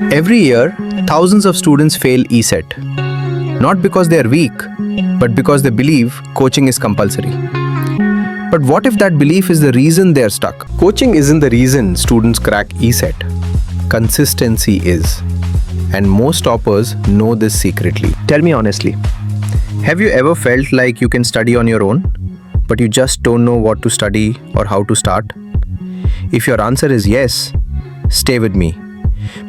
Every year, thousands of students fail ECET. Not because they are weak, but because they believe coaching is compulsory. But what if that belief is the reason they are stuck? Coaching isn't the reason students crack ECET. Consistency is. And most toppers know this secretly. Tell me honestly, have you ever felt like you can study on your own, but you just don't know what to study or how to start? If your answer is yes, stay with me,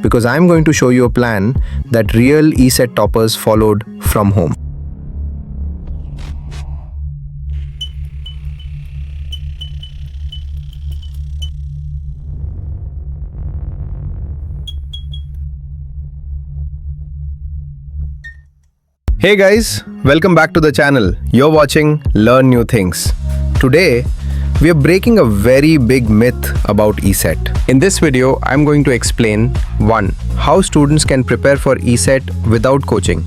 because I'm going to show you a plan that real ECET toppers followed from home. Hey guys, welcome back to the channel. You're watching Learn New Things. Today, we are breaking a very big myth about ECET. In this video, I'm going to explain 1. How students can prepare for ECET without coaching.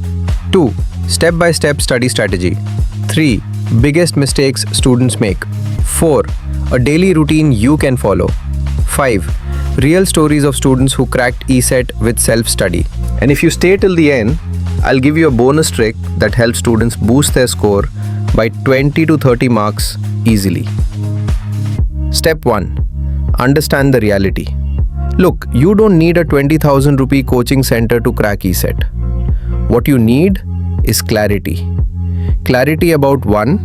2. Step-by-step study strategy. 3. Biggest mistakes students make. 4. A daily routine you can follow. 5. Real stories of students who cracked ECET with self-study. And if you stay till the end, I'll give you a bonus trick that helps students boost their score by 20 to 30 marks easily. Step 1. Understand the reality. Look, you don't need a 20,000 rupee coaching center to crack ECET. What you need is clarity. Clarity about 1.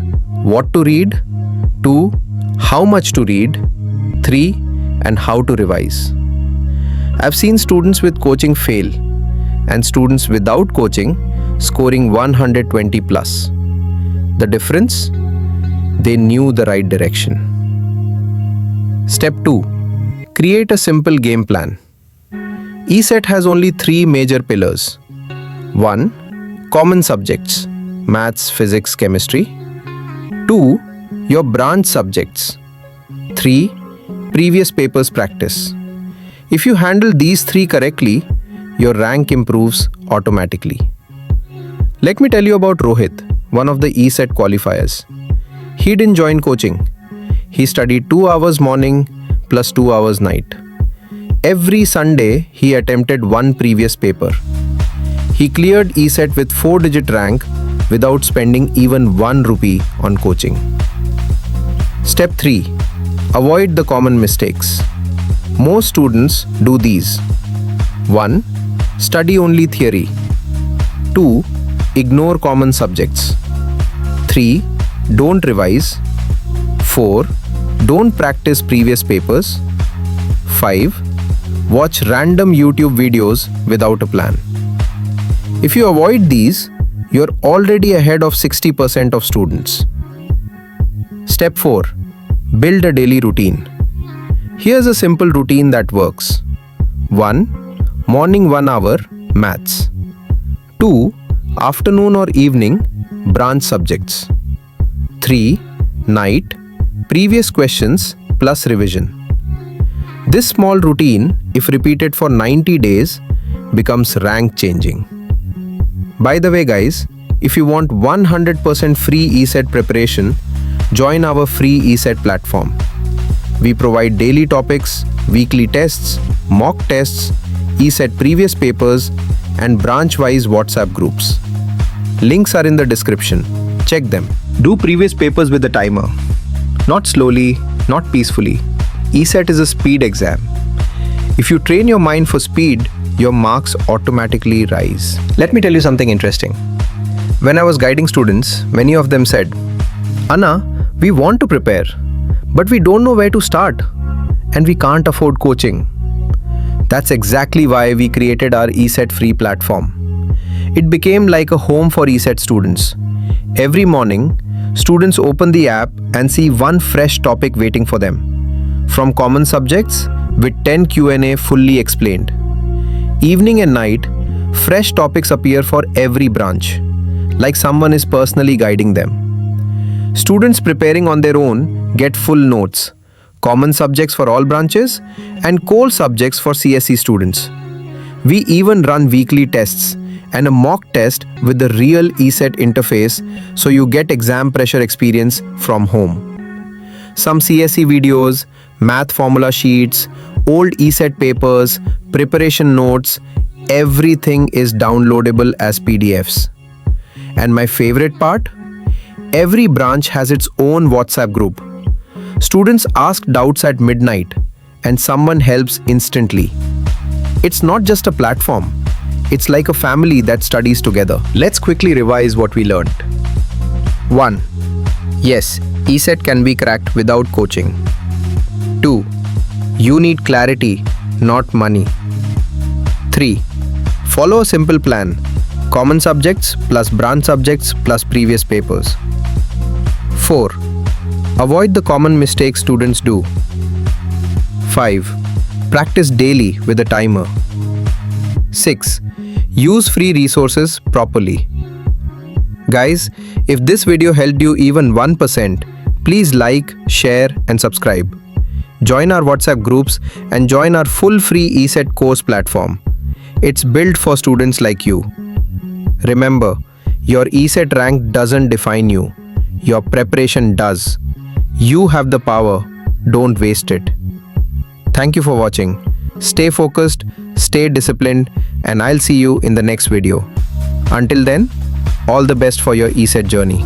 What to read. 2. How much to read. 3. And how to revise. I've seen students with coaching fail, and students without coaching scoring 120 plus. The difference? They knew the right direction. Step 2. Create a simple game plan. ECET has only 3 major pillars. 1. Common subjects, maths, physics, chemistry. 2. Your branch subjects. 3. Previous papers practice. If you handle these 3 correctly, your rank improves automatically. Let me tell you about Rohit, one of the ECET qualifiers. He didn't join coaching. He studied 2 hours morning plus 2 hours night. Every Sunday, he attempted 1 previous paper. He cleared ECET with 4-digit rank without spending even 1 rupee on coaching. Step 3. Avoid the common mistakes. Most students do these. 1. Study only theory. 2. Ignore common subjects. 3. Don't revise. 4. Don't practice previous papers. 5. Watch random YouTube videos without a plan. If you avoid these, you're already ahead of 60% of students. Step 4. Build a daily routine. Here's a simple routine that works. 1. Morning 1 hour, maths. 2. Afternoon or evening, branch subjects. 3. Night, previous questions plus revision. This small routine, if repeated for 90 days, becomes rank changing. By the way guys, if you want 100% free ECET preparation, join our free ECET platform. We provide daily topics, weekly tests, mock tests, ECET previous papers, and branch-wise WhatsApp groups. Links are in the description. Check them. Do previous papers with a timer. Not slowly, not peacefully. ECET is a speed exam. If you train your mind for speed, your marks automatically rise. Let me tell you something interesting. When I was guiding students, many of them said, "Anna, we want to prepare, but we don't know where to start, and we can't afford coaching." That's exactly why we created our ECET free platform. It became like a home for ECET students. Every morning, students open the app and see 1 fresh topic waiting for them. From common subjects with 10 Q&A fully explained. Evening and night, fresh topics appear for every branch, like someone is personally guiding them. Students preparing on their own get full notes, common subjects for all branches, and core subjects for CSE students. We even run weekly tests and a mock test with the real ECET interface, so you get exam pressure experience from home. Some CSE videos, math formula sheets, old ECET papers, preparation notes, everything is downloadable as PDFs. And my favorite part? Every branch has its own WhatsApp group. Students ask doubts at midnight and someone helps instantly. It's not just a platform, it's like a family that studies together. Let's quickly revise what we learned. 1. Yes, ECET can be cracked without coaching. 2. You need clarity, not money. 3. Follow a simple plan. Common subjects plus branch subjects plus previous papers. 4. Avoid the common mistakes students do. 5. Practice daily with a timer. 6. Use free resources properly. Guys, if this video helped you even 1%, please like, share and subscribe. Join our WhatsApp groups and join our full free ESET course platform. It's built for students like you. Remember, your ESET rank doesn't define you. Your preparation does. You have the power. Don't waste it. Thank you for watching. Stay focused, stay disciplined, and I'll see you in the next video. Until then, all the best for your ESET journey.